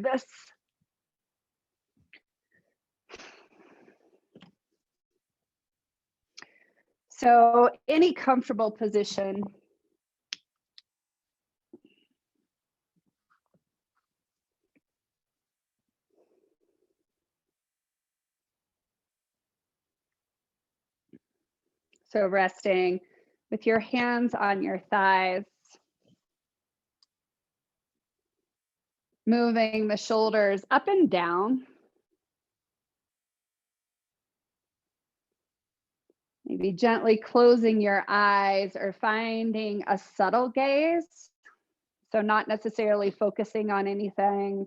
do this. So any comfortable position. So resting with your hands on your thighs, moving the shoulders up and down. Maybe gently closing your eyes or finding a subtle gaze. So not necessarily focusing on anything,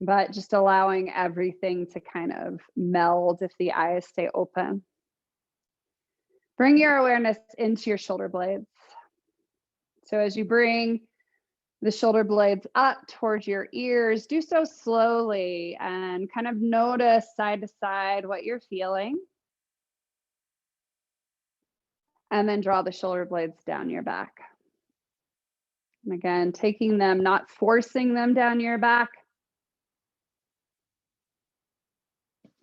but just allowing everything to kind of meld if the eyes stay open. Bring your awareness into your shoulder blades. So as you bring the shoulder blades up towards your ears, do so slowly and kind of notice side to side what you're feeling. And then draw the shoulder blades down your back. And again, taking them, not forcing them down your back,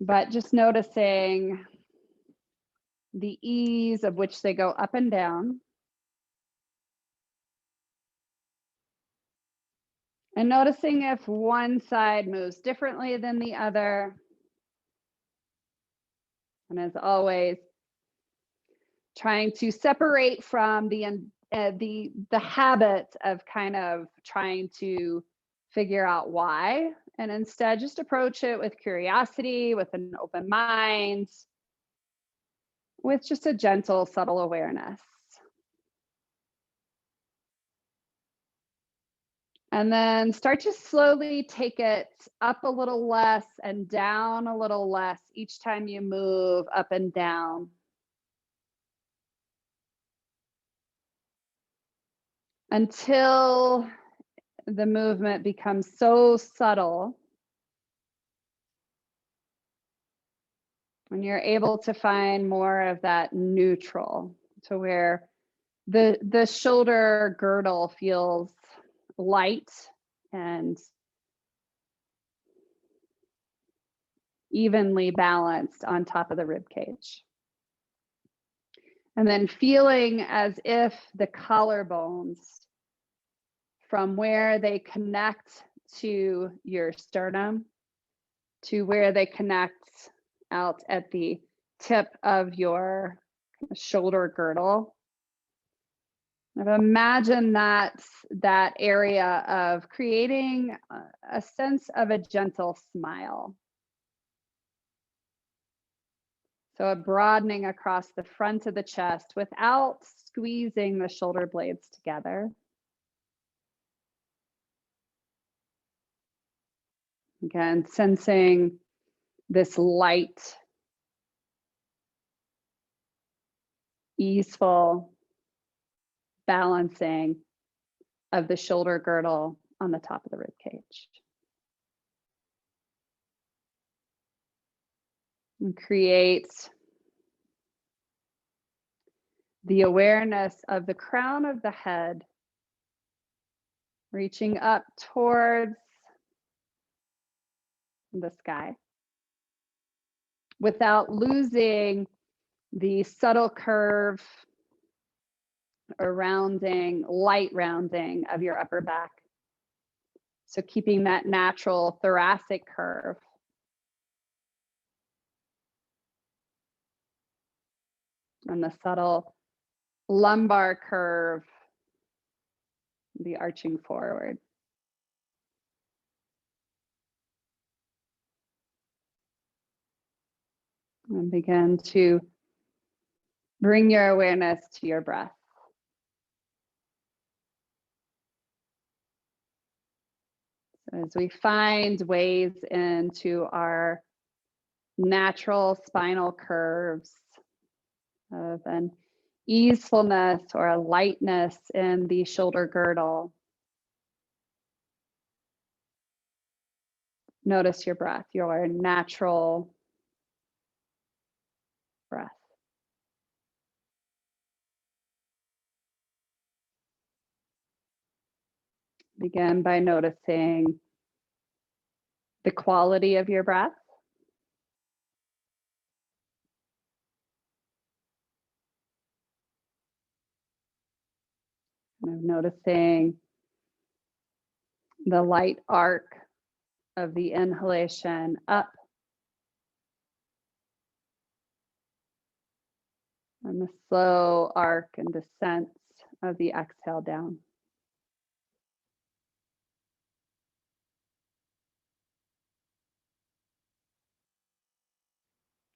but just noticing the ease of which they go up and down. And noticing if one side moves differently than the other. And as always, trying to separate from the habit of kind of trying to figure out why, and instead just approach it with curiosity, with an open mind, with just a gentle, subtle awareness. And then start to slowly take it up a little less and down a little less each time you move up and down. Until the movement becomes so subtle and you're able to find more of that neutral, to where the shoulder girdle feels light and evenly balanced on top of the rib cage. And then feeling as if the collarbones, from where they connect to your sternum to where they connect out at the tip of your shoulder girdle. Imagine that area of creating a sense of a gentle smile. So a broadening across the front of the chest without squeezing the shoulder blades together. Again, sensing this light, easeful balancing of the shoulder girdle on the top of the rib cage. And create the awareness of the crown of the head reaching up towards the sky without losing the subtle curve or rounding, light rounding of your upper back. So keeping that natural thoracic curve. And the subtle lumbar curve, the arching forward. And begin to bring your awareness to your breath. So as we find ways into our natural spinal curves of an easefulness or a lightness in the shoulder girdle. Notice your breath, your natural breath. Begin by noticing the quality of your breath. Kind of noticing the light arc of the inhalation up and the slow arc and descent of the exhale down.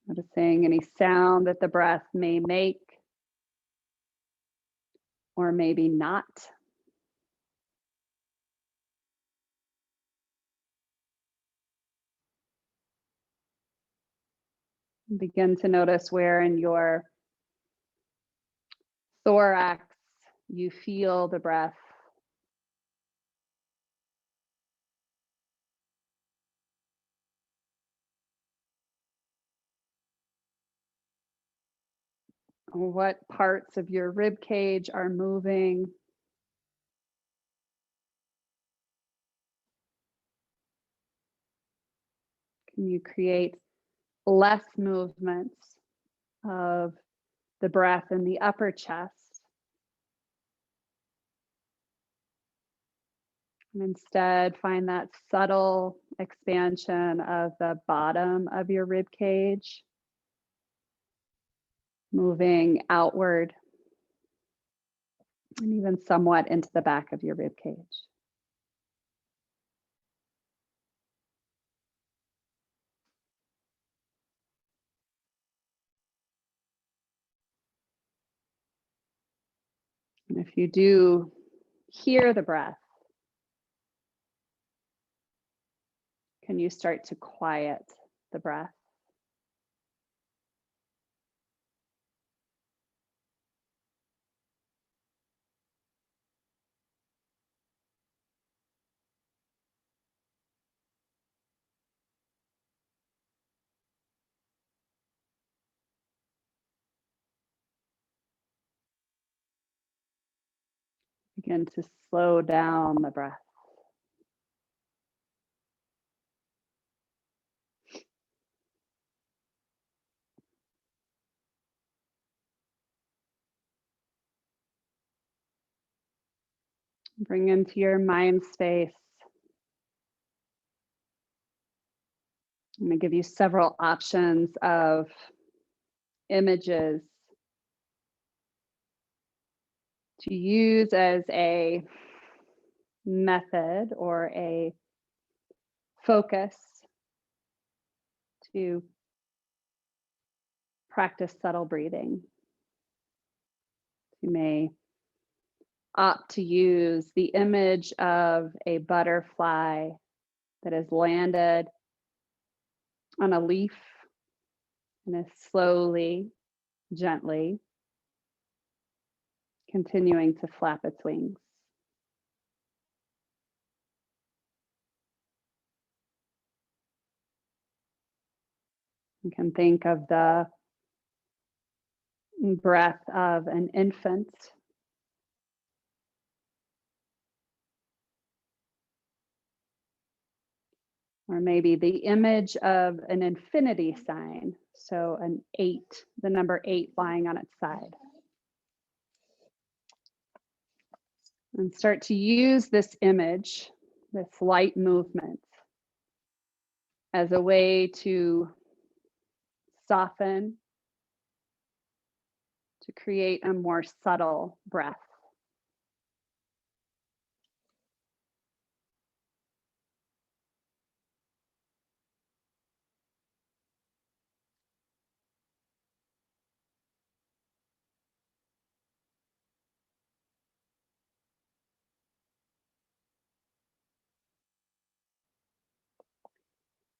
Noticing any sound that the breath may make or maybe not. Begin to notice where in your thorax you feel the breath. What parts of your rib cage are moving? Can you create less movements of the breath in the upper chest? And instead, find that subtle expansion of the bottom of your rib cage, moving outward and even somewhat into the back of your rib cage. And if you do hear the breath, can you start to quiet the breath? Begin to slow down the breath. Bring into your mind space. I'm going to give you several options of images to use as a method or a focus to practice subtle breathing. You may opt to use the image of a butterfly that has landed on a leaf and is slowly, gently continuing to flap its wings. You can think of the breath of an infant, or maybe the image of an infinity sign. So an 8, the number 8 lying on its side. And start to use this image, this light movement, as a way to soften, to create a more subtle breath.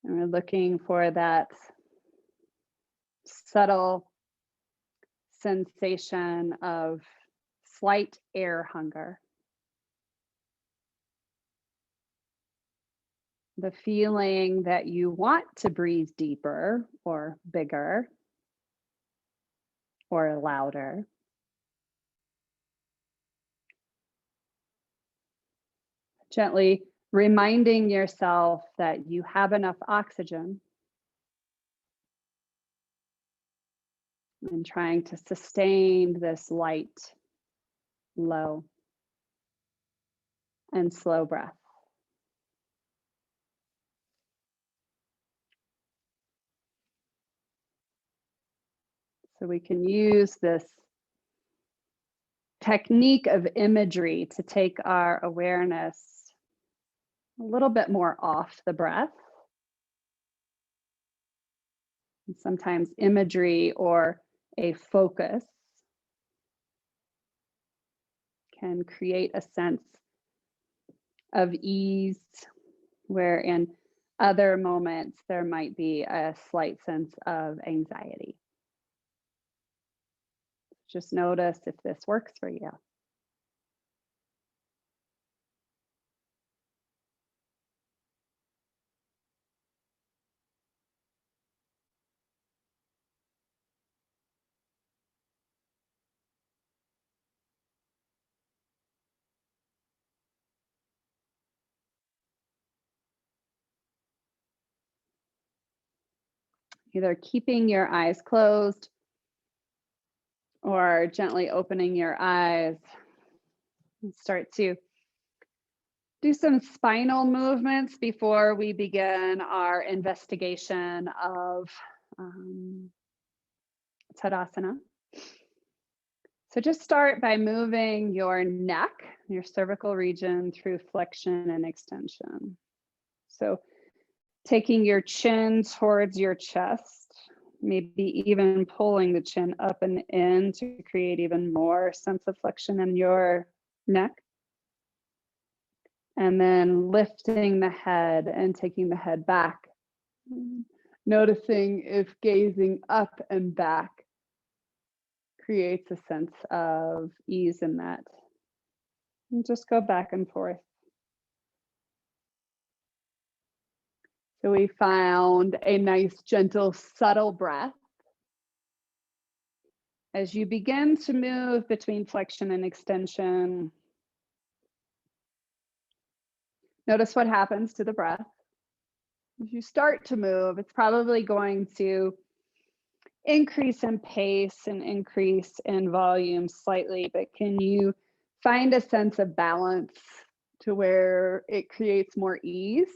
And we're looking for that subtle sensation of slight air hunger. The feeling that you want to breathe deeper or bigger or louder. Gently reminding yourself that you have enough oxygen and trying to sustain this light, low, and slow breath. So we can use this technique of imagery to take our awareness a little bit more off the breath. And sometimes imagery or a focus can create a sense of ease, where in other moments there might be a slight sense of anxiety. Just notice if this works for you. Either keeping your eyes closed or gently opening your eyes. And start to do some spinal movements before we begin our investigation of Tadasana. So just start by moving your neck, your cervical region through flexion and extension. So taking your chin towards your chest, maybe even pulling the chin up and in to create even more sense of flexion in your neck. And then lifting the head and taking the head back. Noticing if gazing up and back creates a sense of ease in that. And just go back and forth. So we found a nice, gentle, subtle breath. As you begin to move between flexion and extension, notice what happens to the breath. As you start to move, it's probably going to increase in pace and increase in volume slightly, but can you find a sense of balance to where it creates more ease?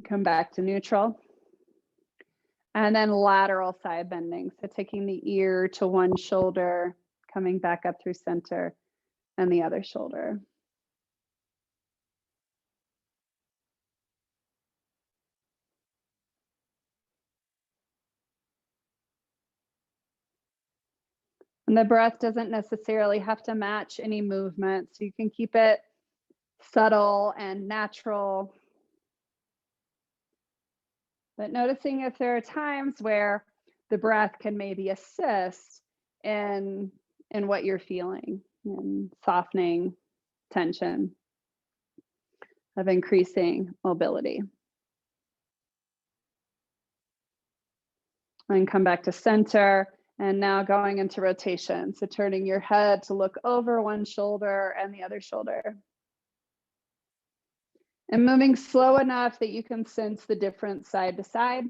Come back to neutral. And then lateral side bending. So taking the ear to one shoulder, coming back up through center, and the other shoulder. And the breath doesn't necessarily have to match any movement, so you can keep it subtle and natural. But noticing if there are times where the breath can maybe assist in what you're feeling, in softening tension, of increasing mobility. And come back to center, and now going into rotation. So turning your head to look over one shoulder and the other shoulder. And moving slow enough that you can sense the difference side to side.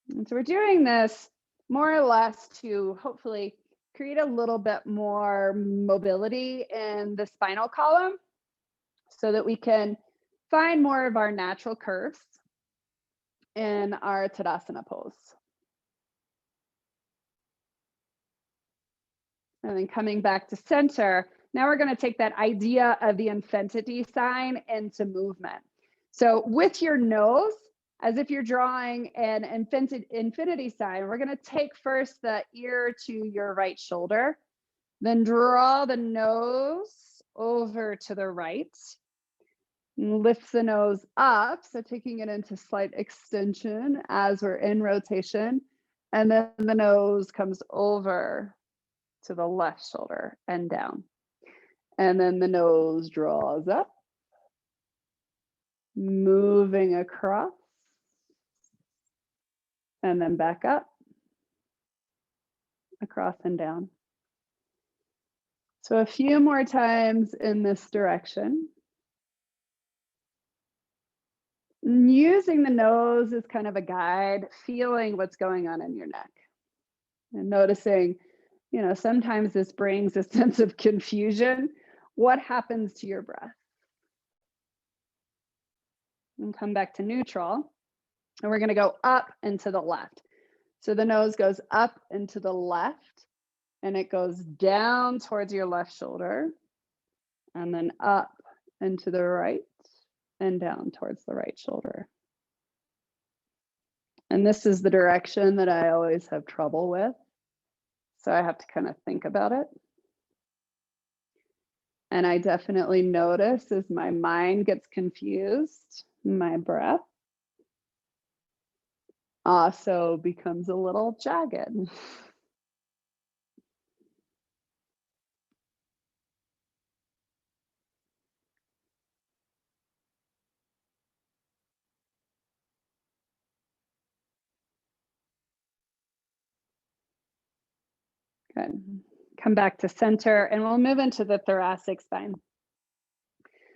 And so we're doing this more or less to hopefully create a little bit more mobility in the spinal column so that we can find more of our natural curves in our Tadasana pose. And then coming back to center, now we're going to take that idea of the infinity sign into movement. So with your nose, as if you're drawing an infinity sign, we're going to take first the ear to your right shoulder, then draw the nose over to the right, lift the nose up, so taking it into slight extension as we're in rotation, and then the nose comes over to the left shoulder and down. And then the nose draws up, moving across, and then back up, across and down. So a few more times in this direction. Using the nose as kind of a guide, feeling what's going on in your neck and noticing, sometimes this brings a sense of confusion. What happens to your breath? And come back to neutral. And we're going to go up and to the left. So the nose goes up and to the left, and it goes down towards your left shoulder, and then up and to the right, and down towards the right shoulder. And this is the direction that I always have trouble with. So I have to kind of think about it. And I definitely notice as my mind gets confused, my breath also becomes a little jagged. Good. Come back to center, and we'll move into the thoracic spine.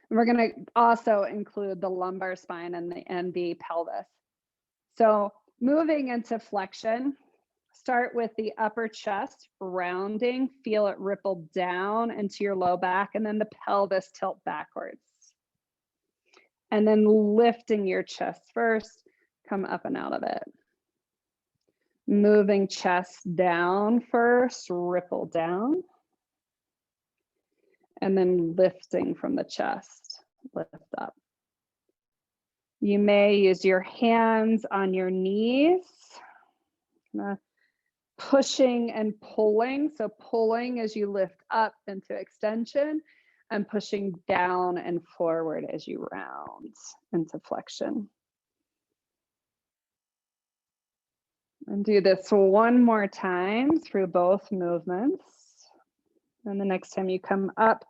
And we're going to also include the lumbar spine and the pelvis. So moving into flexion, start with the upper chest, rounding, feel it ripple down into your low back, and then the pelvis tilt backwards. And then lifting your chest first, come up and out of it. Moving chest down first, ripple down. And then lifting from the chest, lift up. You may use your hands on your knees, pushing and pulling. So pulling as you lift up into extension, and pushing down and forward as you round into flexion. And do this one more time through both movements. And the next time you come up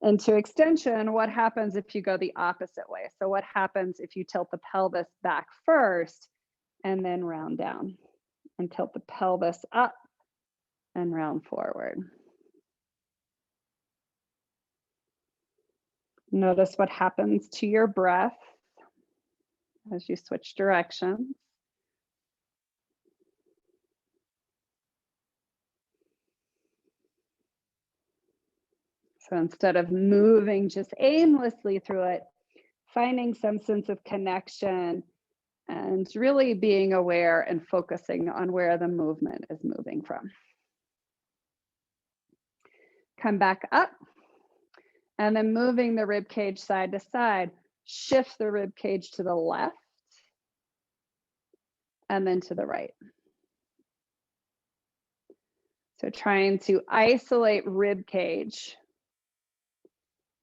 into extension, what happens if you go the opposite way? So what happens if you tilt the pelvis back first and then round down, and tilt the pelvis up and round forward? Notice what happens to your breath as you switch directions. So instead of moving just aimlessly through it, finding some sense of connection and really being aware and focusing on where the movement is moving from. Come back up, and then moving the rib cage side to side, shift the rib cage to the left and then to the right. So trying to isolate rib cage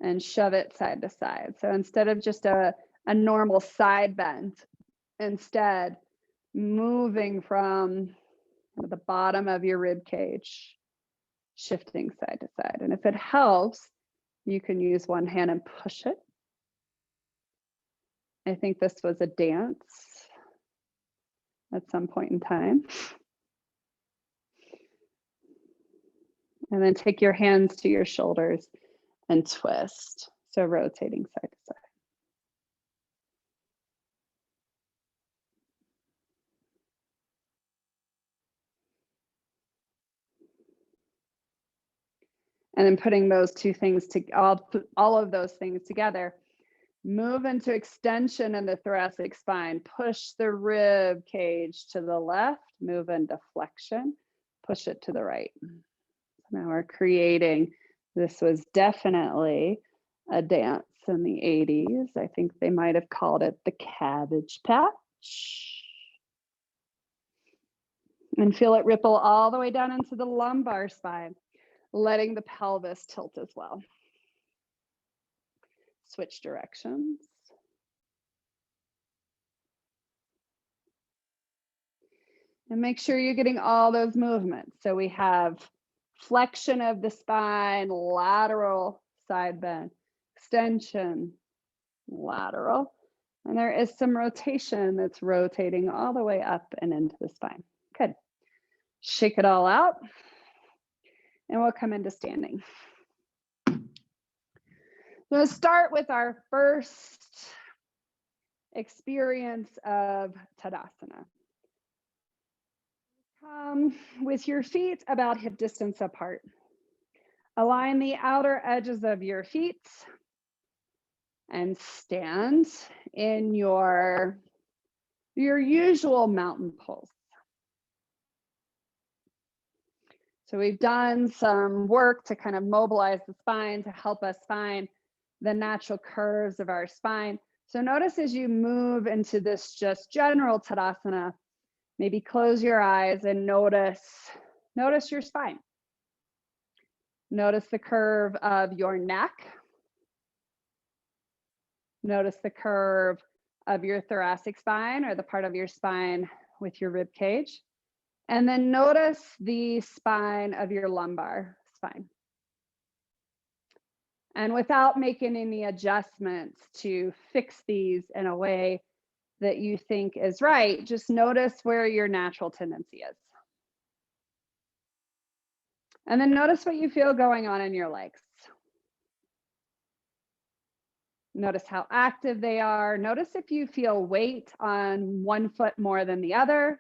and shove it side to side. So instead of just a normal side bend, instead moving from the bottom of your rib cage, shifting side to side. And if it helps, you can use one hand and push it. I think this was a dance at some point in time. And then take your hands to your shoulders and twist. So rotating side to side. And then putting those two things all of those things together, move into extension in the thoracic spine, push the rib cage to the left, move into flexion, push it to the right. So now we're creating, this was definitely a dance in the 80s. I think they might have called it the Cabbage Patch. And feel it ripple all the way down into the lumbar spine, letting the pelvis tilt as well. Switch directions. And make sure you're getting all those movements. So we have flexion of the spine, lateral side bend, extension, lateral. And there is some rotation that's rotating all the way up and into the spine. Good. Shake it all out. And we'll come into standing. We'll start with our first experience of Tadasana. Come with your feet about hip distance apart. Align the outer edges of your feet and stand in your usual mountain pose. So we've done some work to kind of mobilize the spine to help us find the natural curves of our spine. So notice as you move into this just general Tadasana, maybe close your eyes and notice your spine. Notice the curve of your neck. Notice the curve of your thoracic spine, or the part of your spine with your rib cage. And then notice the spine of your lumbar spine. And without making any adjustments to fix these in a way that you think is right, just notice where your natural tendency is. And then notice what you feel going on in your legs. Notice how active they are. Notice if you feel weight on one foot more than the other.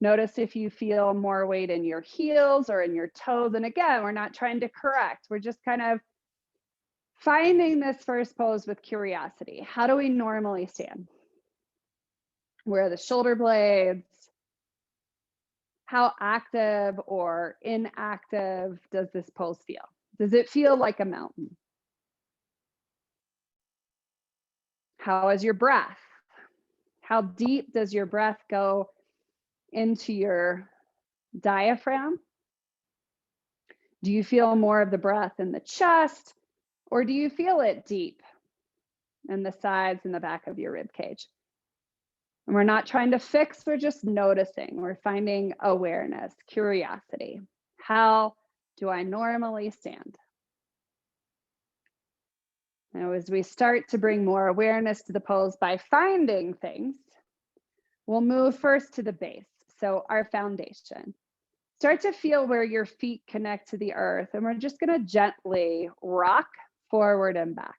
Notice if you feel more weight in your heels or in your toes. And again, we're not trying to correct. We're just kind of finding this first pose with curiosity. How do we normally stand? Where are the shoulder blades? How active or inactive does this pose feel? Does it feel like a mountain? How is your breath? How deep does your breath go into your diaphragm? Do you feel more of the breath in the chest, or do you feel it deep in the sides and the back of your rib cage? And we're not trying to fix, we're just noticing. We're finding awareness, curiosity. How do I normally stand? Now, as we start to bring more awareness to the pose by finding things, we'll move first to the base. So our foundation. Start to feel where your feet connect to the earth, and we're just going to gently rock forward and back.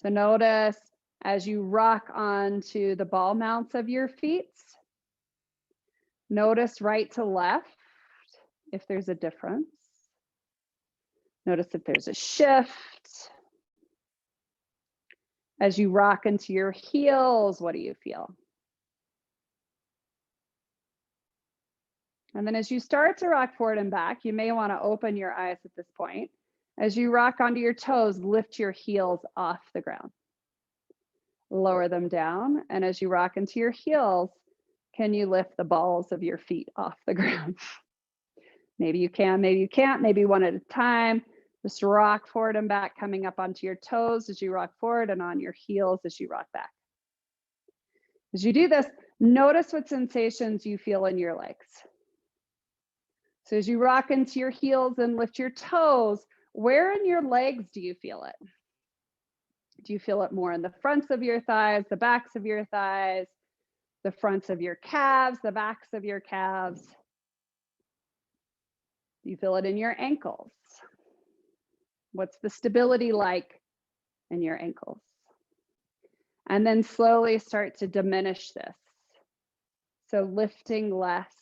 So notice as you rock onto the ball mounts of your feet, notice right to left if there's a difference. Notice if there's a shift. As you rock into your heels, what do you feel? And then as you start to rock forward and back, you may want to open your eyes at this point. As you rock onto your toes, lift your heels off the ground. Lower them down. And as you rock into your heels, can you lift the balls of your feet off the ground? Maybe you can, maybe you can't, maybe one at a time. Just rock forward and back, coming up onto your toes as you rock forward and on your heels as you rock back. As you do this, notice what sensations you feel in your legs. So as you rock into your heels and lift your toes, where in your legs do you feel it? Do you feel it more in the fronts of your thighs, the backs of your thighs, the fronts of your calves, the backs of your calves? Do you feel it in your ankles? What's the stability like in your ankles? And then slowly start to diminish this. So lifting less,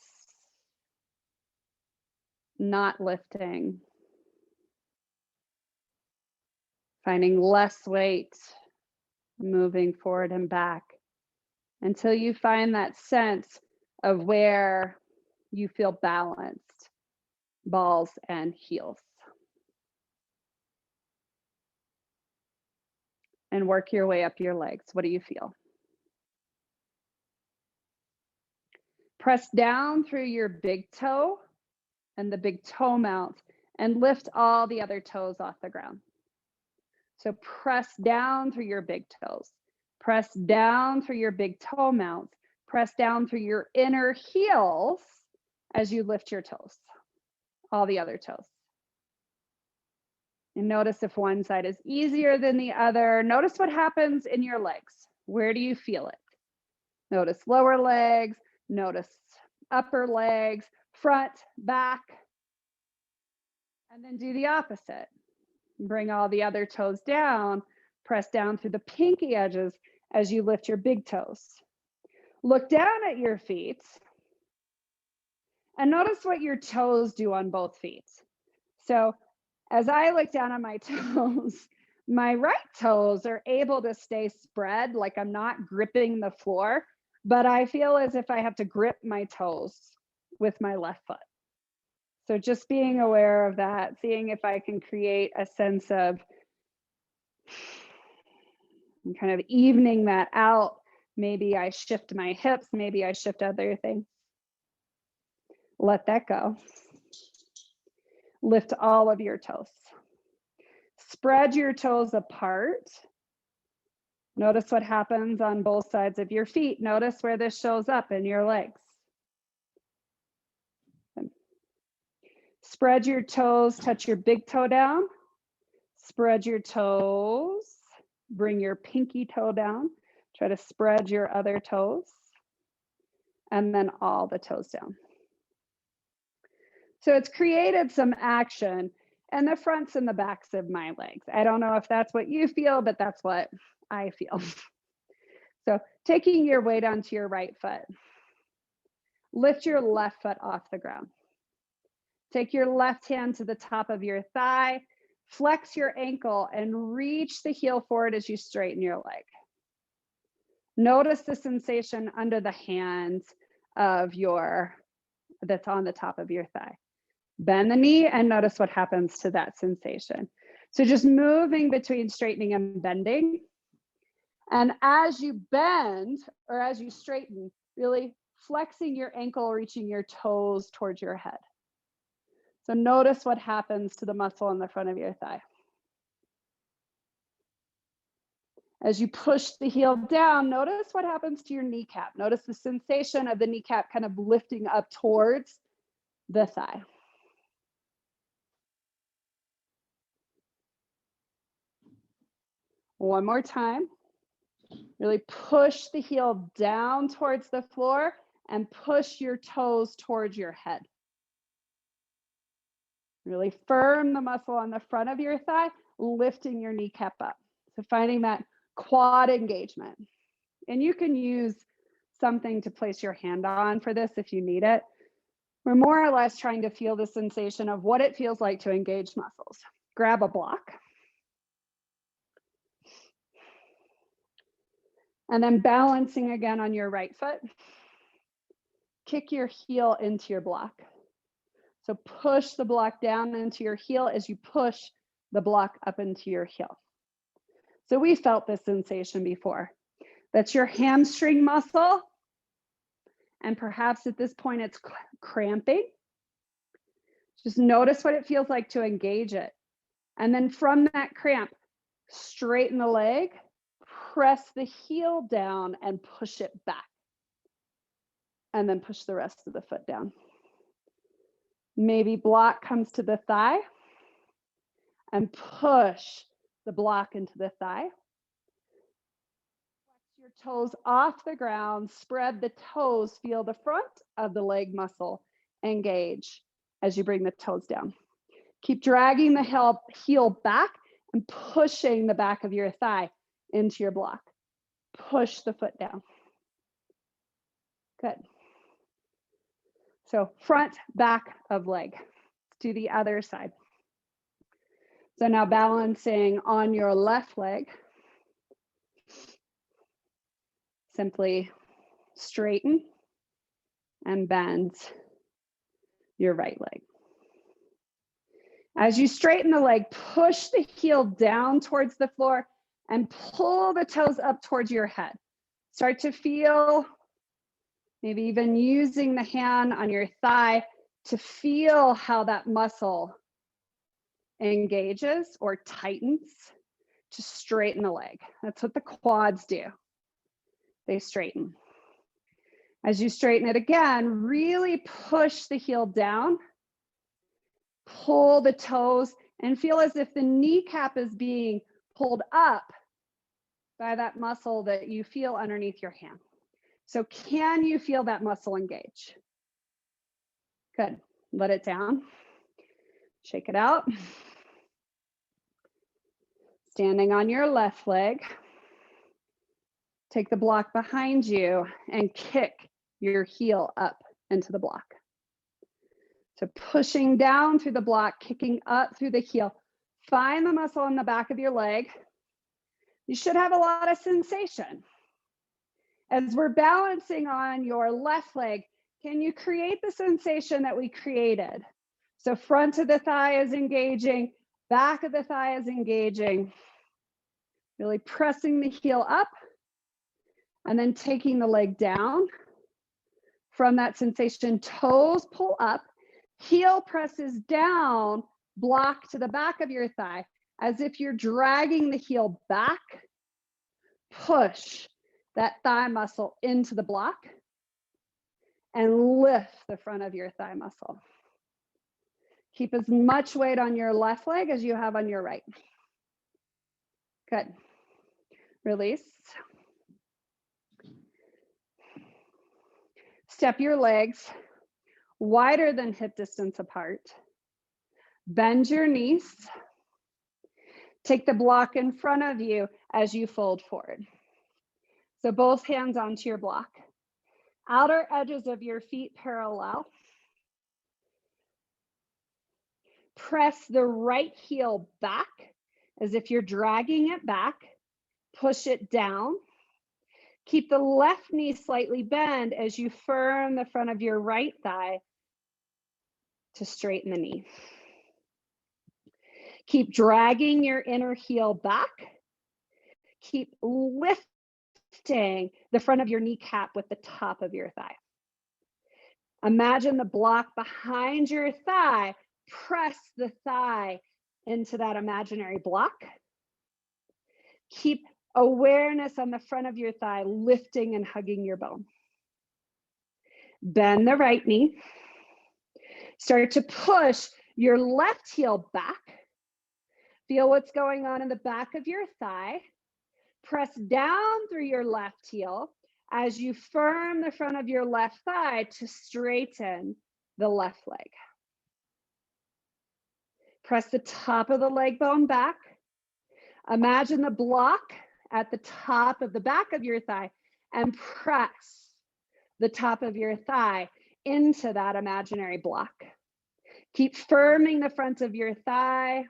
not lifting, finding less weight, moving forward and back until you find that sense of where you feel balanced, balls and heels. And work your way up your legs. What do you feel? Press down through your big toe and the big toe mount and lift all the other toes off the ground. So press down through your big toes. Press down through your big toe mounts. Press down through your inner heels as you lift your toes, all the other toes. And notice if one side is easier than the other. Notice what happens in your legs. Where do you feel it? Notice lower legs. Notice upper legs, front, back, and then do the opposite. Bring all the other toes down, press down through the pinky edges as you lift your big toes. Look down at your feet and notice what your toes do on both feet. So as I look down on my toes, my right toes are able to stay spread, like I'm not gripping the floor, but I feel as if I have to grip my toes with my left foot. So just being aware of that, seeing if I can create a sense of kind of evening that out. Maybe I shift my hips, maybe I shift other things. Let that go. Lift all of your toes. Spread your toes apart. Notice what happens on both sides of your feet. Notice where this shows up in your legs. Spread your toes, touch your big toe down. Spread your toes. Bring your pinky toe down. Try to spread your other toes. And then all the toes down. So it's created some action in the fronts and the backs of my legs. I don't know if that's what you feel, but that's what I feel. So taking your weight onto your right foot. Lift your left foot off the ground. Take your left hand to the top of your thigh. Flex your ankle and reach the heel forward as you straighten your leg. Notice the sensation under the hand of that's on the top of your thigh. Bend the knee and notice what happens to that sensation. So just moving between straightening and bending. And as you bend or as you straighten, really flexing your ankle, reaching your toes towards your head. So notice what happens to the muscle in the front of your thigh. As you push the heel down, notice what happens to your kneecap. Notice the sensation of the kneecap kind of lifting up towards the thigh. One more time. Really push the heel down towards the floor and push your toes towards your head. Really firm the muscle on the front of your thigh, lifting your kneecap up. So finding that quad engagement. And you can use something to place your hand on for this if you need it. We're more or less trying to feel the sensation of what it feels like to engage muscles. Grab a block. And then balancing again on your right foot. Kick your heel into your block. So push the block down into your heel as you push the block up into your heel. So we felt this sensation before. That's your hamstring muscle. And perhaps at this point it's cramping. Just notice what it feels like to engage it. And then from that cramp, straighten the leg, press the heel down and push it back. And then push the rest of the foot down. Maybe block comes to the thigh and push the block into the thigh. Flex your toes off the ground, spread the toes, feel the front of the leg muscle engage as you bring the toes down. Keep dragging the heel back and pushing the back of your thigh into your block. Push the foot down. Good. So front, back of leg. Let's do the other side. So now balancing on your left leg. Simply straighten and bend your right leg. As you straighten the leg, push the heel down towards the floor and pull the toes up towards your head. Start to feel, maybe even using the hand on your thigh to feel how that muscle engages or tightens to straighten the leg. That's what the quads do. They straighten. As you straighten it again, really push the heel down, pull the toes, and feel as if the kneecap is being pulled up by that muscle that you feel underneath your hand. So can you feel that muscle engage? Good. Let it down. Shake it out. Standing on your left leg. Take the block behind you and kick your heel up into the block. So pushing down through the block, kicking up through the heel. Find the muscle in the back of your leg. You should have a lot of sensation. As we're balancing on your left leg, can you create the sensation that we created? So front of the thigh is engaging, back of the thigh is engaging. Really pressing the heel up and then taking the leg down. From that sensation, toes pull up, heel presses down, block to the back of your thigh, as if you're dragging the heel back. Push that thigh muscle into the block and lift the front of your thigh muscle. Keep as much weight on your left leg as you have on your right. Good. Release. Step your legs wider than hip distance apart. Bend your knees. Take the block in front of you as you fold forward. So both hands onto your block. Outer edges of your feet parallel. Press the right heel back as if you're dragging it back. Push it down. Keep the left knee slightly bent as you firm the front of your right thigh to straighten the knee. Keep dragging your inner heel back. Keep lifting the front of your kneecap with the top of your thigh. Imagine the block behind your thigh. Press the thigh into that imaginary block. Keep awareness on the front of your thigh, lifting and hugging your bone. Bend the right knee. Start to push your left heel back. Feel what's going on in the back of your thigh. Press down through your left heel as you firm the front of your left thigh to straighten the left leg. Press the top of the leg bone back. Imagine the block at the top of the back of your thigh and press the top of your thigh into that imaginary block. Keep firming the front of your thigh.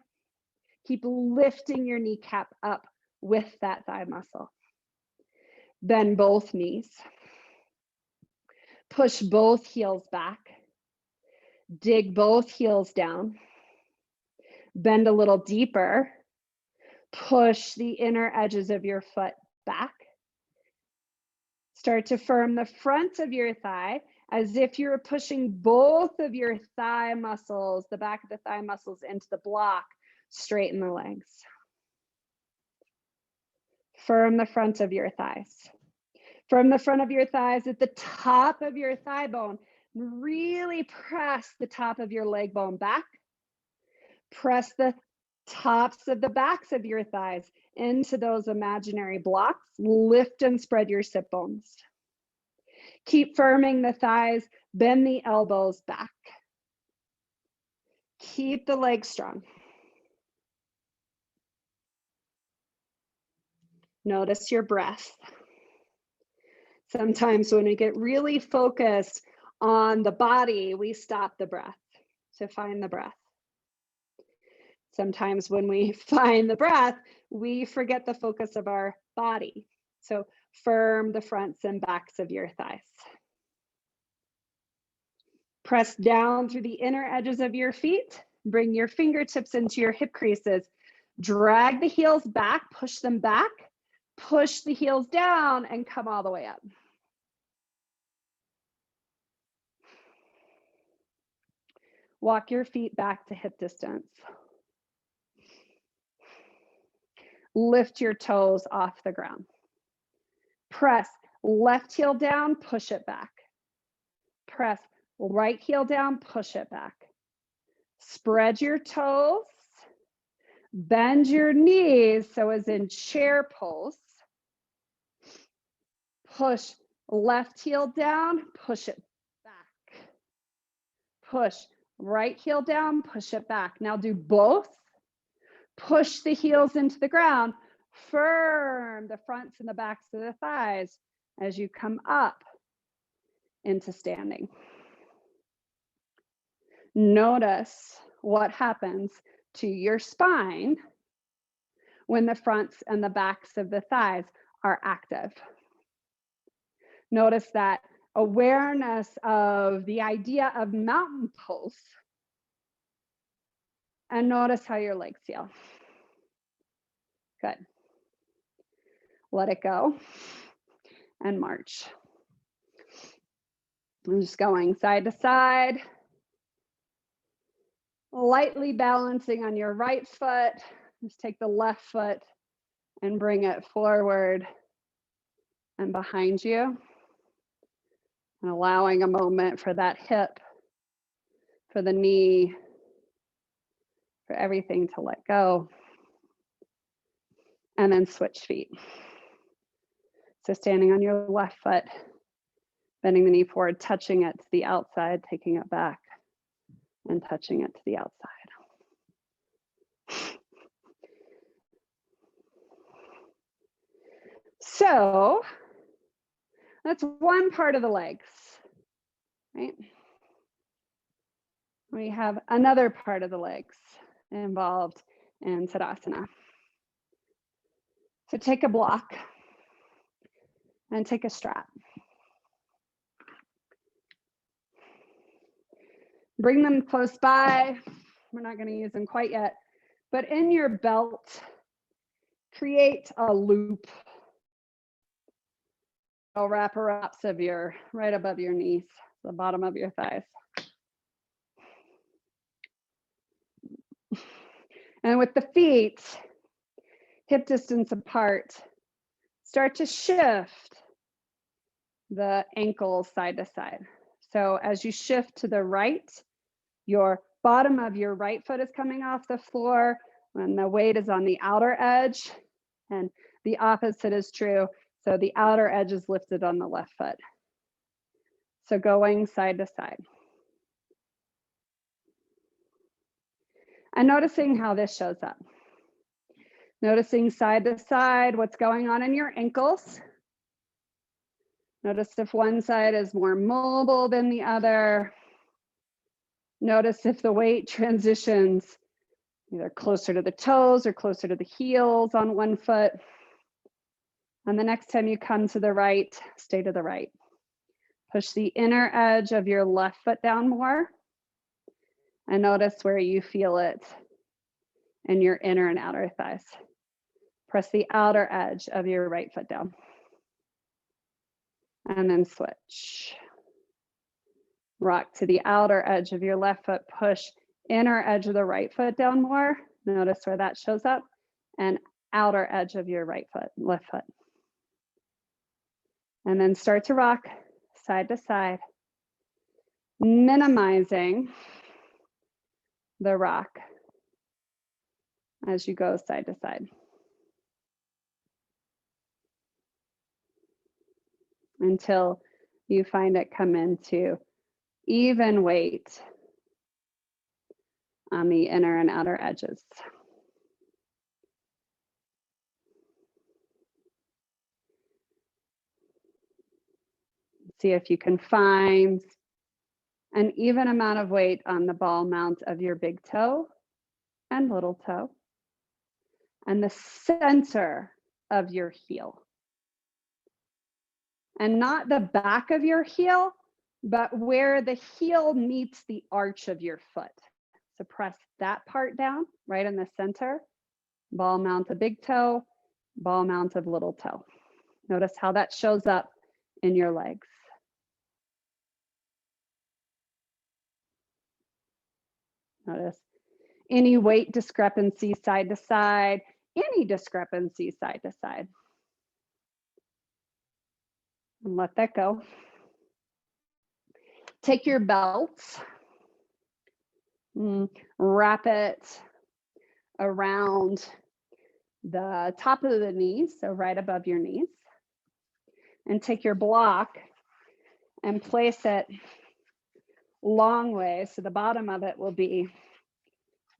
Keep lifting your kneecap up with that thigh muscle. Bend both knees. Push both heels back. Dig both heels down. Bend a little deeper. Push the inner edges of your foot back. Start to firm the front of your thigh as if you're pushing both of your thigh muscles, the back of the thigh muscles, into the block. Straighten the legs. Firm the front of your thighs. Firm the front of your thighs at the top of your thigh bone. Really press the top of your leg bone back. Press the tops of the backs of your thighs into those imaginary blocks. Lift and spread your sit bones. Keep firming the thighs. Bend the elbows back. Keep the legs strong. Notice your breath. Sometimes when we get really focused on the body, we stop the breath. So find the breath. Sometimes when we find the breath, we forget the focus of our body. So firm the fronts and backs of your thighs. Press down through the inner edges of your feet. Bring your fingertips into your hip creases. Drag the heels back, push them back. Push the heels down and come all the way up. Walk your feet back to hip distance. Lift your toes off the ground. Press left heel down, push it back. Press right heel down, push it back. Spread your toes. Bend your knees, so as in chair pose. Push left heel down, push it back. push. Right heel down, push it back. Now do both. Push the heels into the ground. Firm the fronts and the backs of the thighs as you come up into standing. Notice what happens to your spine when the fronts and the backs of the thighs are active. Notice that awareness of the idea of mountain pose, and notice how your legs feel. Good. Let it go and march. I'm just going side to side, lightly balancing on your right foot. Just take the left foot and bring it forward and behind you, and allowing a moment for that hip, for the knee, for everything to let go. And then switch feet. So standing on your left foot, bending the knee forward, touching it to the outside, taking it back, and touching it to the outside. So that's one part of the legs, right? We have another part of the legs involved in Tadasana. So take a block and take a strap. Bring them close by. We're not going to use them quite yet, but in your belt, create a loop. I'll wrap wraps of your right above your knees, the bottom of your thighs. And with the feet hip distance apart, start to shift the ankles side to side. So as you shift to the right, your bottom of your right foot is coming off the floor and the weight is on the outer edge, and the opposite is true. So the outer edge is lifted on the left foot. So going side to side. And noticing how this shows up. Noticing side to side, what's going on in your ankles. Notice if one side is more mobile than the other. Notice if the weight transitions either closer to the toes or closer to the heels on one foot. And the next time you come to the right, stay to the right. Push the inner edge of your left foot down more. And notice where you feel it in your inner and outer thighs. Press the outer edge of your right foot down. And then switch. Rock to the outer edge of your left foot. Push inner edge of the right foot down more. Notice where that shows up. And outer edge of your right foot, left foot. And then start to rock side to side, minimizing the rock as you go side to side. Until you find it come into even weight on the inner and outer edges. See if you can find an even amount of weight on the ball mount of your big toe and little toe, and the center of your heel. And not the back of your heel, but where the heel meets the arch of your foot. So press that part down, right in the center. Ball mount of big toe, ball mount of little toe. Notice how that shows up in your legs. Notice any weight discrepancy side to side, any discrepancy side to side. And let that go. Take your belt, wrap it around the top of the knees, so right above your knees, and take your block and place it long way. So the bottom of it will be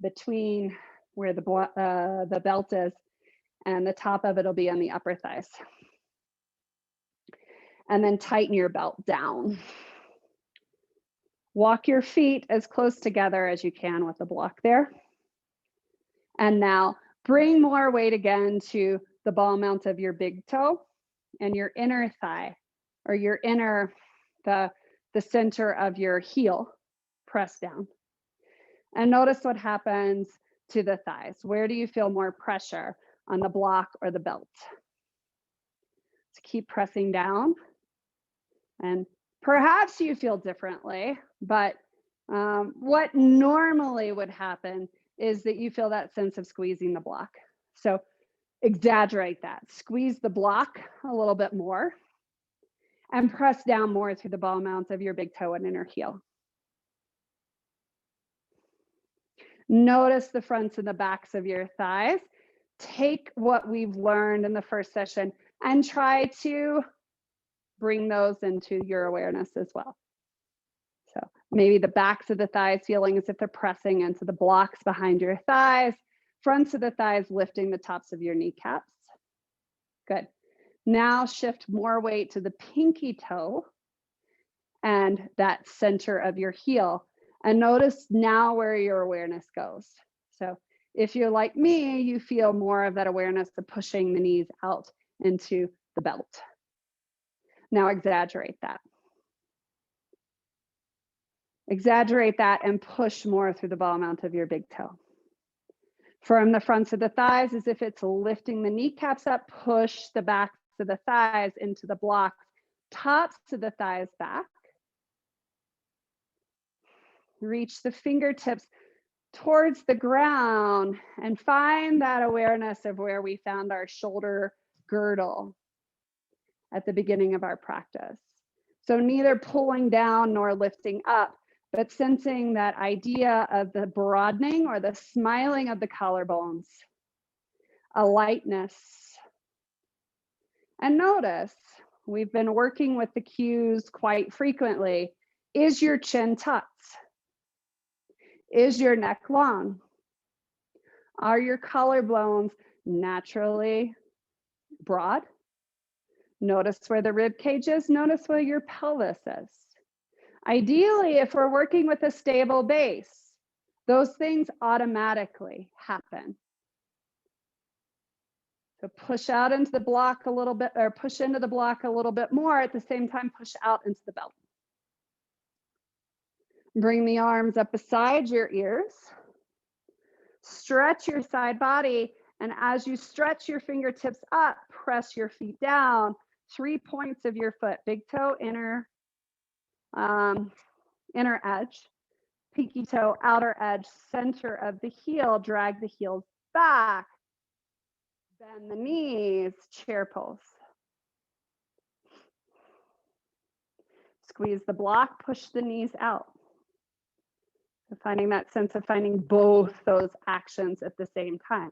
between where the belt is, and the top of it will be on the upper thighs. And then tighten your belt down. Walk your feet as close together as you can with the block there. And now bring more weight again to the ball mount of your big toe and your inner thigh, or your inner, the center of your heel. Press down. And notice what happens to the thighs. Where do you feel more pressure, on the block or the belt? So keep pressing down. And perhaps you feel differently, but what normally would happen is that you feel that sense of squeezing the block. So exaggerate that. Squeeze the block a little bit more and press down more through the ball mount of your big toe and inner heel. Notice the fronts and the backs of your thighs. Take what we've learned in the first session and try to bring those into your awareness as well. So maybe the backs of the thighs feeling as if they're pressing into the blocks behind your thighs, fronts of the thighs lifting the tops of your kneecaps. Good. Now shift more weight to the pinky toe and that center of your heel. And notice now where your awareness goes. So if you're like me, you feel more of that awareness of pushing the knees out into the belt. Now exaggerate that. Exaggerate that and push more through the ball mount of your big toe. From the fronts of the thighs, as if it's lifting the kneecaps up, push the backs of the thighs into the blocks, tops of the thighs back. Reach the fingertips towards the ground and find that awareness of where we found our shoulder girdle at the beginning of our practice. So neither pulling down nor lifting up, but sensing that idea of the broadening or the smiling of the collarbones, a lightness. And notice, we've been working with the cues quite frequently. Is your chin tucked? Is your neck long? Are your collarbones naturally broad? Notice where the rib cage is. Notice where your pelvis is. Ideally, if we're working with a stable base, those things automatically happen. So push out into the block a little bit, or push into the block a little bit more. At the same time, push out into the belt. Bring the arms up beside your ears. Stretch your side body. And as you stretch your fingertips up, press your feet down. 3 points of your foot, big toe, inner edge, pinky toe, outer edge, center of the heel, drag the heels back, bend the knees, chair pose. Squeeze the block, push the knees out. So finding that sense of finding both those actions at the same time.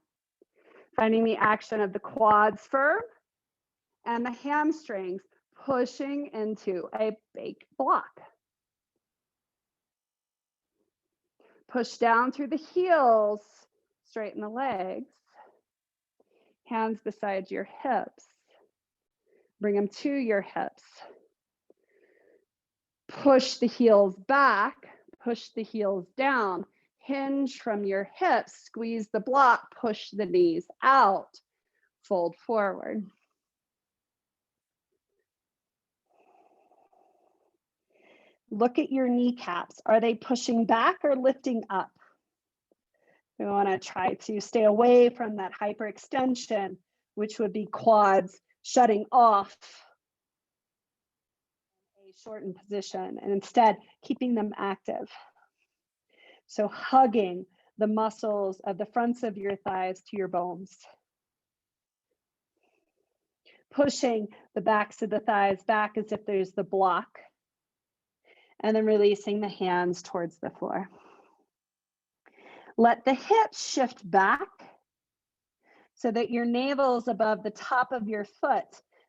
Finding the action of the quads firm and the hamstrings pushing into a big block. Push down through the heels, straighten the legs. Hands beside your hips. Bring them to your hips. Push the heels back, push the heels down. Hinge from your hips, squeeze the block, push the knees out, fold forward. Look at your kneecaps. Are they pushing back or lifting up? We want to try to stay away from that hyperextension, which would be quads shutting off a shortened position, and instead keeping them active. So hugging the muscles of the fronts of your thighs to your bones. Pushing the backs of the thighs back as if there's the block. And then releasing the hands towards the floor. Let the hips shift back so that your navel is above the top of your foot,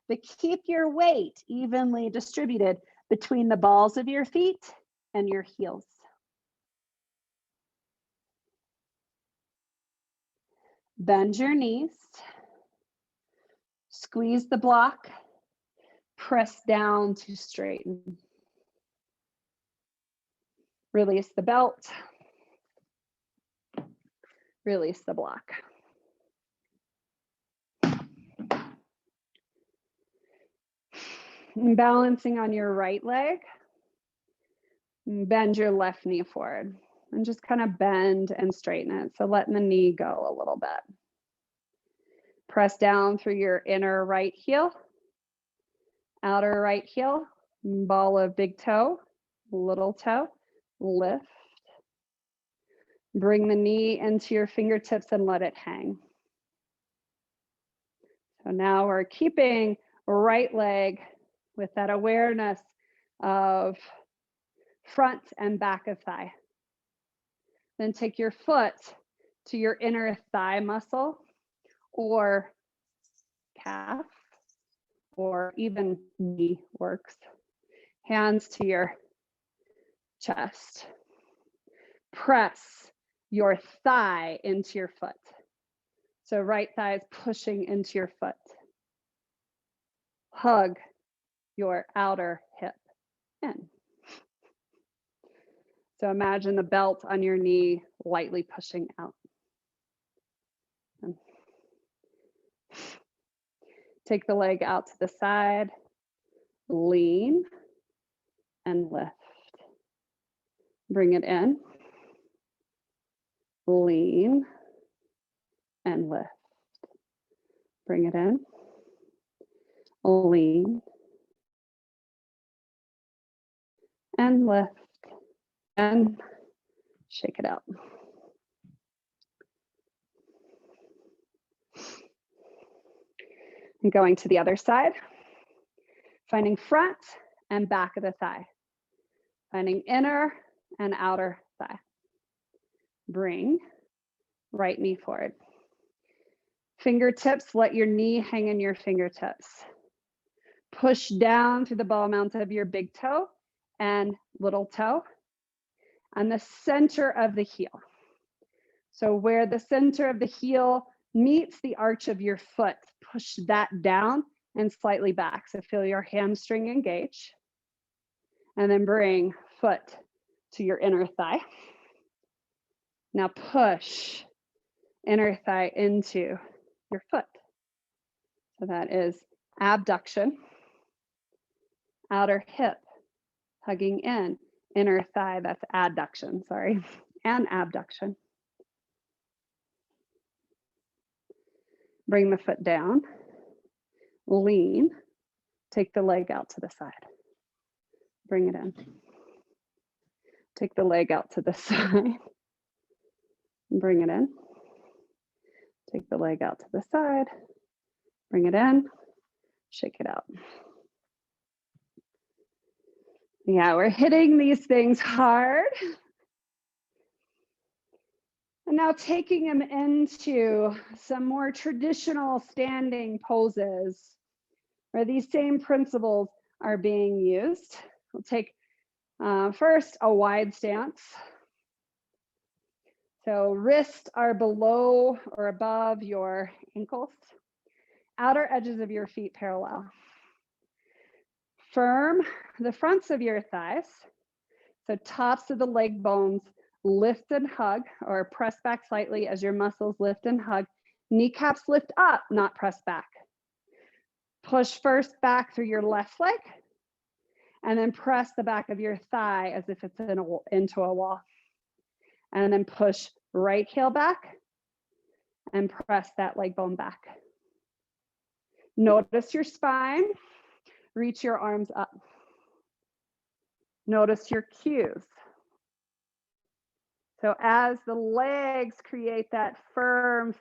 but keep your weight evenly distributed between the balls of your feet and your heels. Bend your knees. Squeeze the block. Press down to straighten. Release the belt. Release the block. And balancing on your right leg, bend your left knee forward and just kind of bend and straighten it. So letting the knee go a little bit. Press down through your inner right heel, outer right heel, ball of big toe, little toe, lift. Bring the knee into your fingertips and let it hang. So now we're keeping right leg with that awareness of front and back of thigh. Then take your foot to your inner thigh muscle or calf, or even knee works. Hands to your chest. Press your thigh into your foot. So right thigh is pushing into your foot. Hug your outer hip in. So imagine the belt on your knee lightly pushing out. And take the leg out to the side, lean and lift. Bring it in, lean and lift. Bring it in, lean and lift, and shake it out. And going to the other side, finding front and back of the thigh, finding inner and outer thigh. Bring right knee forward. Fingertips, let your knee hang in your fingertips. Push down through the ball mount of your big toe and little toe and the center of the heel. So where the center of the heel meets the arch of your foot, push that down and slightly back. So feel your hamstring engage. And then bring foot to your inner thigh. Now push inner thigh into your foot. So that is abduction, outer hip, hugging in, inner thigh, that's adduction, sorry, and abduction. Bring the foot down, lean, take the leg out to the side. Bring it in. Take the leg out to the side. Bring it in. Take the leg out to the side. Bring it in. Shake it out. Yeah, we're hitting these things hard. And now taking them into some more traditional standing poses where these same principles are being used. We'll take first a wide stance. So wrists are below or above your ankles. Outer edges of your feet parallel. Firm the fronts of your thighs. So tops of the leg bones lift and hug, or press back slightly as your muscles lift and hug. Kneecaps lift up, not press back. Push first back through your left leg, and then press the back of your thigh as if it's into a wall. And then push right heel back and press that leg bone back. Notice your spine, reach your arms up. Notice your cues. So as the legs create that firm,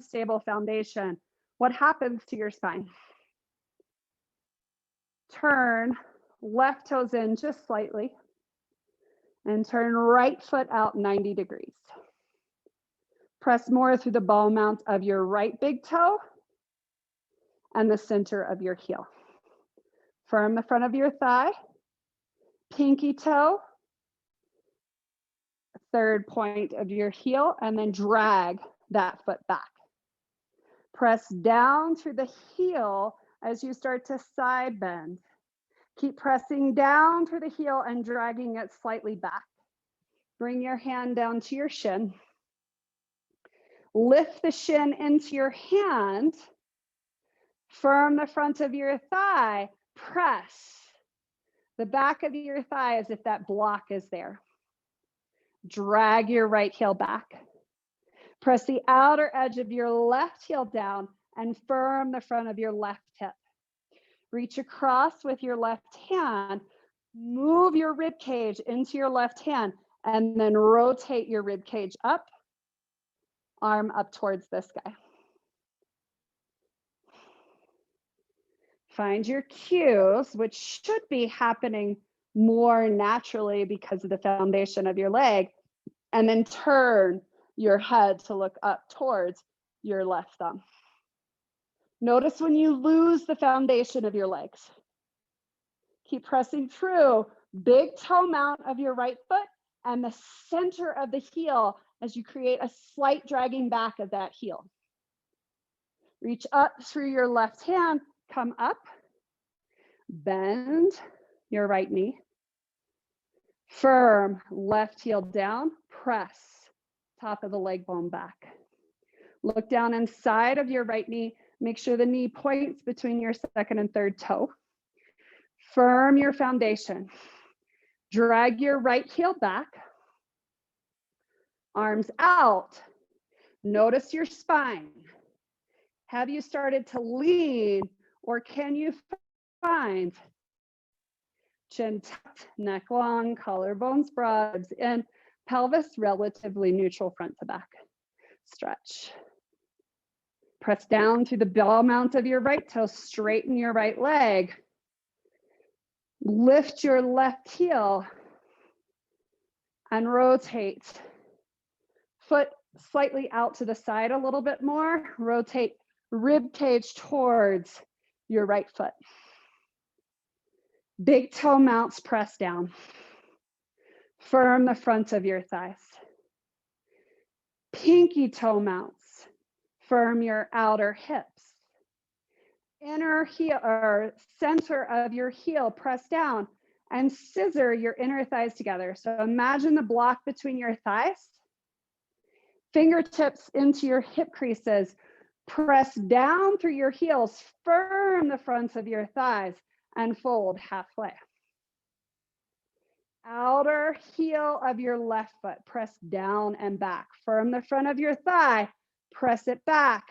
stable foundation, what happens to your spine? Turn left toes in just slightly and turn right foot out 90 degrees. Press more through the ball mount of your right big toe and the center of your heel. Firm the front of your thigh. pinky toe, third point of your heel, and then drag that foot back. Press down through the heel as you start to side bend. Keep pressing down through the heel and dragging it slightly back. Bring your hand down to your shin. Lift the shin into your hand. Firm the front of your thigh. Press the back of your thigh as if that block is there. Drag your right heel back. Press the outer edge of your left heel down and firm the front of your left hip. Reach across with your left hand. Move your rib cage into your left hand and then rotate your rib cage up, arm up towards the sky. Find your cues, which should be happening more naturally because of the foundation of your leg, and then turn your head to look up towards your left thumb. Notice when you lose the foundation of your legs. Keep pressing through. Big toe mount of your right foot and the center of the heel as you create a slight dragging back of that heel. Reach up through your left hand, come up, bend your right knee. Firm left heel down, press top of the leg bone back. Look down inside of your right knee. Make sure the knee points between your second and third toe. Firm your foundation. Drag your right heel back. Arms out. Notice your spine. Have you started to lean, or can you find chin tucked, neck long, collarbones broad, ribs in, pelvis relatively neutral front to back? Stretch. Press down through the ball mount of your right toe, straighten your right leg. Lift your left heel and rotate. Foot slightly out to the side a little bit more. Rotate rib cage towards your right foot. Big toe mounts, press down. Firm the front of your thighs. Pinky toe mounts. Firm your outer hips. Inner heel or center of your heel, press down and scissor your inner thighs together. So imagine the block between your thighs. Fingertips into your hip creases. Press down through your heels. Firm the fronts of your thighs and fold halfway. Outer heel of your left foot, press down and back. Firm the front of your thigh. Press it back.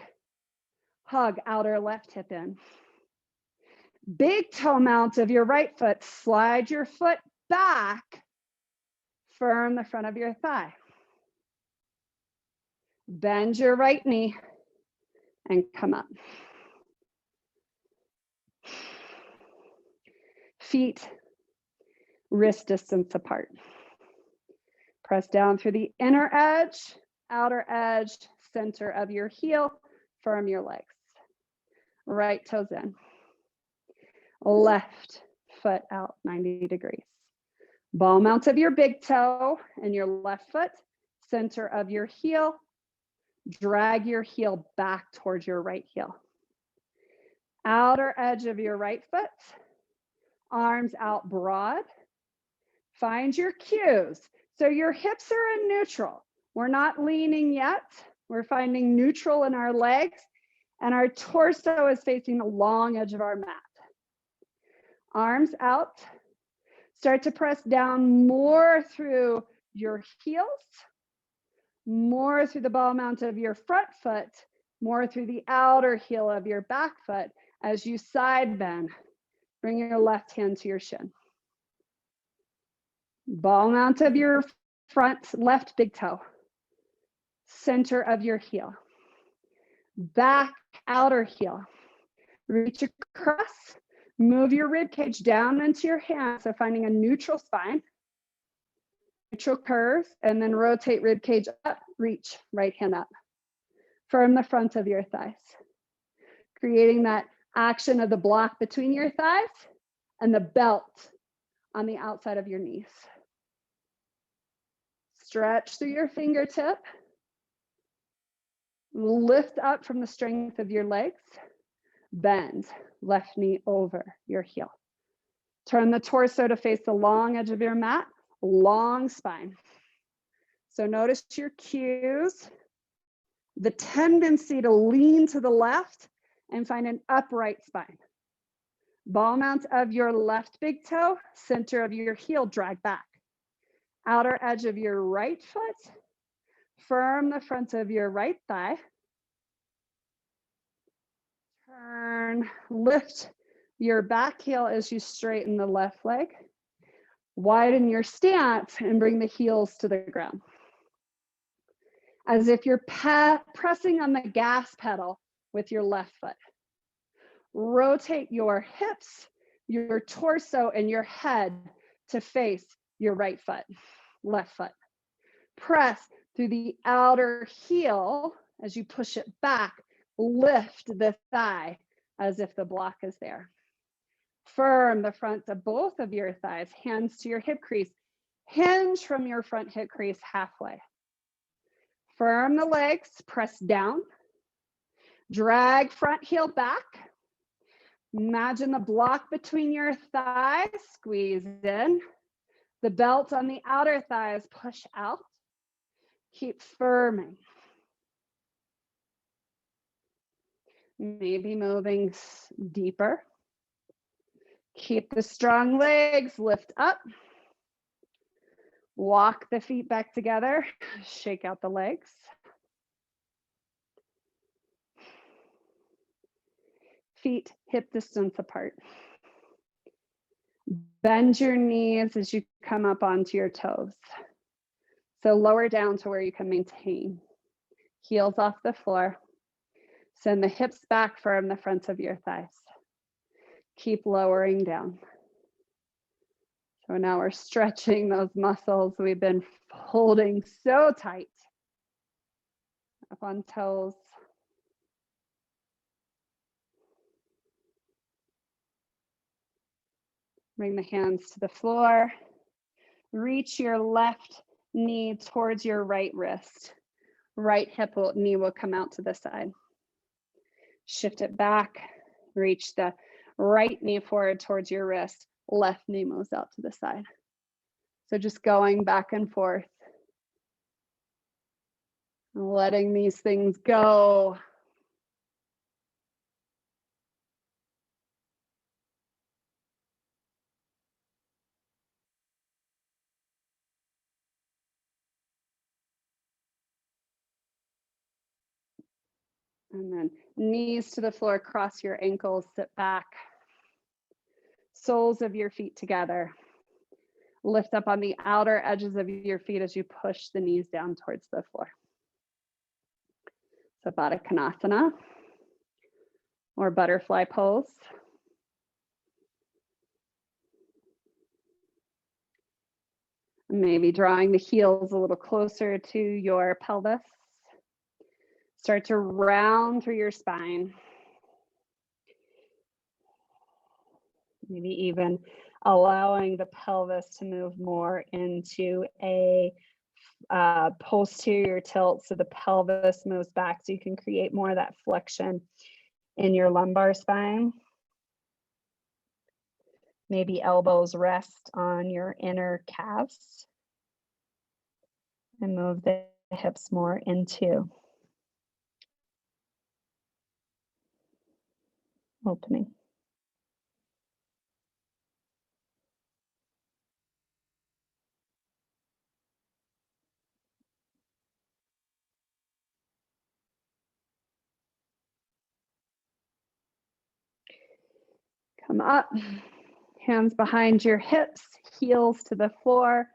Hug outer left hip in. Big toe mount of your right foot. Slide your foot back. Firm the front of your thigh. Bend your right knee and come up. Feet wrist distance apart. Press down through the inner edge, outer edge, center of your heel. Firm your legs. Right toes in. Left foot out 90 degrees. Ball mount of your big toe and your left foot, center of your heel. Drag your heel back towards your right heel. Outer edge of your right foot, arms out broad. Find your cues. So your hips are in neutral. We're not leaning yet. We're finding neutral in our legs, and our torso is facing the long edge of our mat. Arms out. Start to press down more through your heels, more through the ball mount of your front foot, more through the outer heel of your back foot as you side bend. Bring your left hand to your shin. Ball mount of your front left big toe, center of your heel, back outer heel. Reach across, move your rib cage down into your hands, so finding a neutral spine, neutral curve, and then rotate rib cage up, reach right hand up. Firm the front of your thighs, creating that action of the block between your thighs and the belt on the outside of your knees. Stretch through your fingertip. Lift up from the strength of your legs. Bend left knee over your heel. Turn the torso to face the long edge of your mat. Long spine. So notice your cues, the tendency to lean to the left and find an upright spine. Ball mount of your left big toe, center of your heel, drag back. Outer edge of your right foot, firm the front of your right thigh. Turn, lift your back heel as you straighten the left leg. Widen your stance and bring the heels to the ground. As if you're pressing on the gas pedal with your left foot. Rotate your hips, your torso, and your head to face your right foot, left foot. Press through the outer heel as you push it back. Lift the thigh as if the block is there. Firm the front of both of your thighs, hands to your hip crease. Hinge from your front hip crease halfway. Firm the legs, press down. Drag front heel back. Imagine the block between your thighs, squeeze in. The belt on the outer thighs, push out. Keep firming. Maybe moving deeper. Keep the strong legs, lift up. Walk the feet back together, shake out the legs. Feet hip distance apart. Bend your knees as you come up onto your toes. So lower down to where you can maintain. Heels off the floor. Send the hips back, firm the front of your thighs. Keep lowering down. So now we're stretching those muscles we've been holding so tight. Up on toes. Bring the hands to the floor. Reach your left knee towards your right wrist. Right knee will come out to the side. Shift it back. Reach the right knee forward towards your wrist. Left knee moves out to the side. So just going back and forth. Letting these things go. And then knees to the floor, cross your ankles, sit back. Soles of your feet together. Lift up on the outer edges of your feet as you push the knees down towards the floor. So Baddha Konasana or butterfly pose. Maybe drawing the heels a little closer to your pelvis. Start to round through your spine. Maybe even allowing the pelvis to move more into a posterior tilt so the pelvis moves back so you can create more of that flexion in your lumbar spine. Maybe elbows rest on your inner calves and move the hips more into opening. Come up, hands behind your hips, heels to the floor,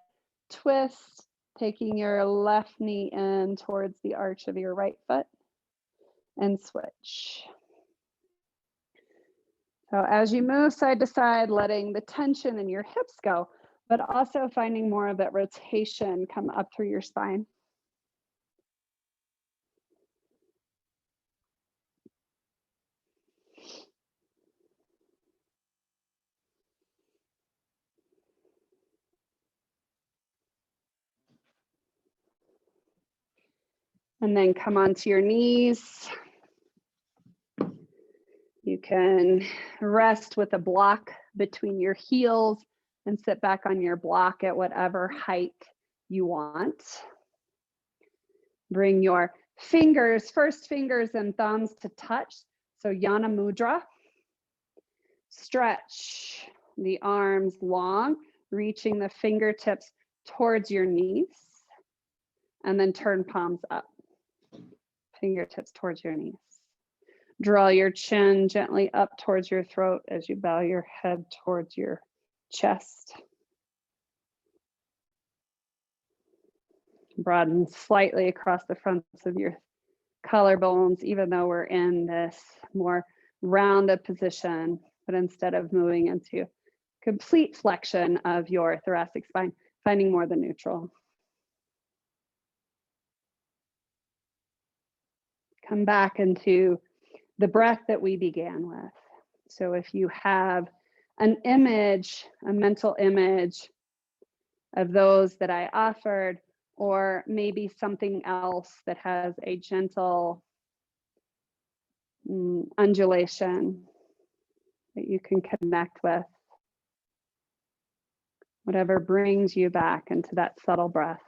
twist, taking your left knee in towards the arch of your right foot, and switch. So as you move side to side, letting the tension in your hips go, but also finding more of that rotation come up through your spine. And then come onto your knees. You can rest with a block between your heels and sit back on your block at whatever height you want. Bring your fingers, first fingers and thumbs to touch. So Yana Mudra. Stretch the arms long, reaching the fingertips towards your knees. And then turn palms up. Fingertips towards your knees. Draw your chin gently up towards your throat as you bow your head towards your chest. Broaden slightly across the fronts of your collarbones, even though we're in this more rounded position, but instead of moving into complete flexion of your thoracic spine, finding more the neutral. Come back into the breath that we began with. So if you have an image, a mental image of those that I offered, or maybe something else that has a gentle undulation that you can connect with, whatever brings you back into that subtle breath.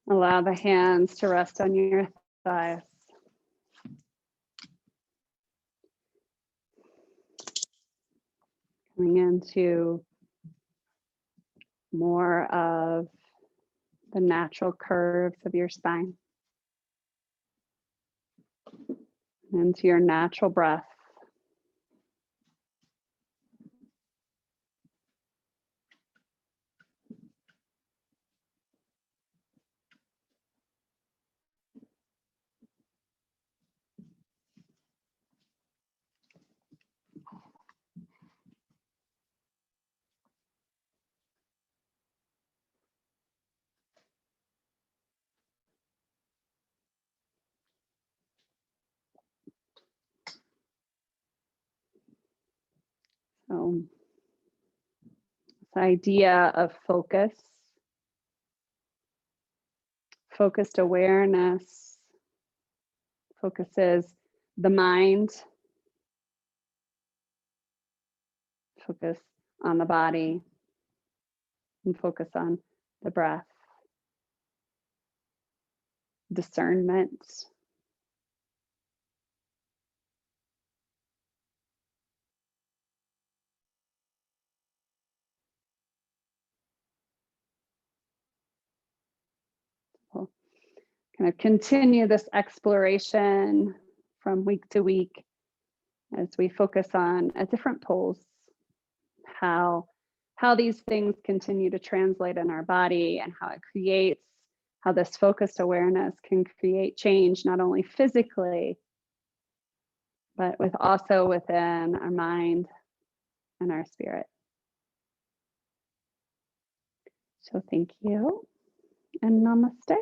Allow the hands to rest on your thighs. Coming into more of the natural curves of your spine. Into your natural breath. So, this idea of focus, focused awareness, focuses the mind, focus on the body, and focus on the breath. Discernment. We'll kind of continue this exploration from week to week as we focus on a different pose, how these things continue to translate in our body and how it creates, how this focused awareness can create change, not only physically, but also within our mind and our spirit. So thank you and namaste.